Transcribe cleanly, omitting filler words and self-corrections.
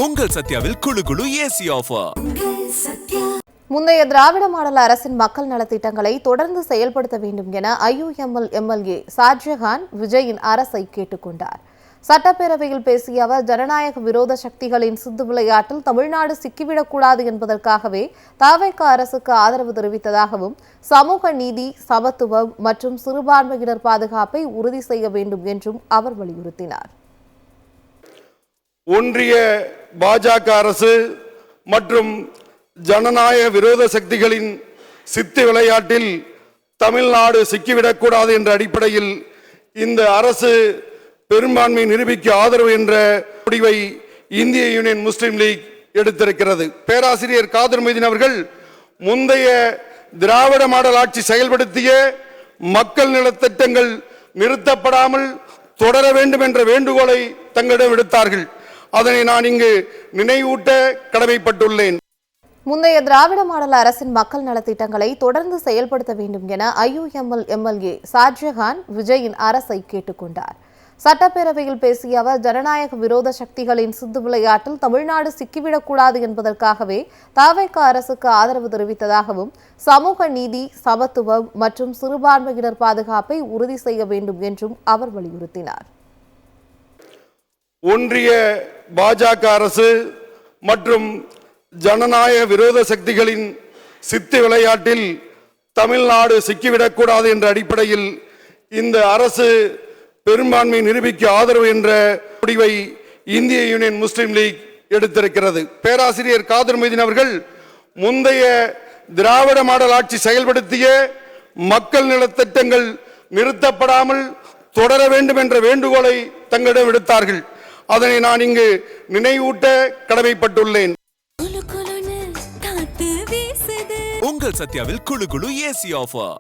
உங்கள் சத்யாவில் குளு குளு ஏசி ஆஃபர். முந்தைய திராவிட மாடல் அரசின் மக்கள் நலத்திட்டங்களை தொடர்ந்து செயல்படுத்த வேண்டும் என ஐயுஎம்எல் எம்எல்ஏ ஷாஜகான் விஜயின் அரசை கேட்டுக் கொண்டார். சட்டப்பேரவையில் பேசிய அவர், ஜனநாயக விரோத சக்திகளின் சித்து விளையாட்டில் தமிழ்நாடு சிக்கிவிடக்கூடாது என்பதற்காகவே தவிக அரசுக்கு ஆதரவு தெரிவித்ததாகவும், சமூக நீதி, சமத்துவம் மற்றும் சிறுபான்மையினர் பாதுகாப்பை உறுதி செய்ய வேண்டும் என்றும் அவர் வலியுறுத்தினார். ஒன்றிய பாஜக அரசு மற்றும் ஜனநாயக விரோத சக்திகளின் சித்து விளையாட்டில் தமிழ்நாடு சிக்கிவிடக்கூடாது என்ற அடிப்படையில் இந்த அரசு பெரும்பான்மை நிரூபிக்க ஆதரவு என்ற முடிவை இந்திய யூனியன் முஸ்லிம் லீக் எடுத்திருக்கிறது. பேராசிரியர் காதர் மொய்தீன் அவர்கள் முந்தைய திராவிட மாடல் ஆட்சி செயல்படுத்திய மக்கள் நலத்திட்டங்கள் நிறுத்தப்படாமல் தொடர வேண்டும் என்ற வேண்டுகோளை தங்களிடம் விடுத்தார்கள். அதனை நான் இங்கு நினைவூட்ட கடமைப்பட்டுள்ளேன். முந்தைய திராவிட மாடல் அரசின் மக்கள் நலத்திட்டங்களை தொடர்ந்து செயல்படுத்த வேண்டும் என ஐயுஎம்எல் எம்எல்ஏ ஷாஜகான் விஜயின் அரசை கேட்டுக் கொண்டார். சட்டப்பேரவையில் பேசிய அவர், ஜனநாயக விரோத சக்திகளின் சித்து விளையாட்டில் தமிழ்நாடு சிக்கிவிடக்கூடாது என்பதற்காகவே தவிக அரசுக்கு ஆதரவு தெரிவித்ததாகவும், சமூக நீதி, சமத்துவம் மற்றும் சிறுபான்மையினர் பாதுகாப்பை உறுதி செய்ய வேண்டும் என்றும் அவர் வலியுறுத்தினார். ஒன்றிய பாஜக அரசு மற்றும் ஜனநாயக விரோத சக்திகளின் சித்து விளையாட்டில் தமிழ்நாடு சிக்கிவிடக்கூடாது என்ற அடிப்படையில் இந்த அரசு பெரும்பான்மை நிரூபிக்க ஆதரவு என்ற முடிவை இந்திய யூனியன் முஸ்லிம் லீக் எடுத்திருக்கிறது. பேராசிரியர் காதர் மொய்தீன் அவர்கள் முந்தைய திராவிட மாடல் ஆட்சி செயல்படுத்திய மக்கள் நலத்திட்டங்கள் நிறுத்தப்படாமல் தொடர வேண்டும் என்ற வேண்டுகோளை தங்களிடம் விடுத்தார்கள். அதனை நான் இங்கு நினைவூட்ட கடமைப்பட்டுள்ளேன். உங்கள் சத்யாவில் குளு குளு ஏசி ஆஃபர்.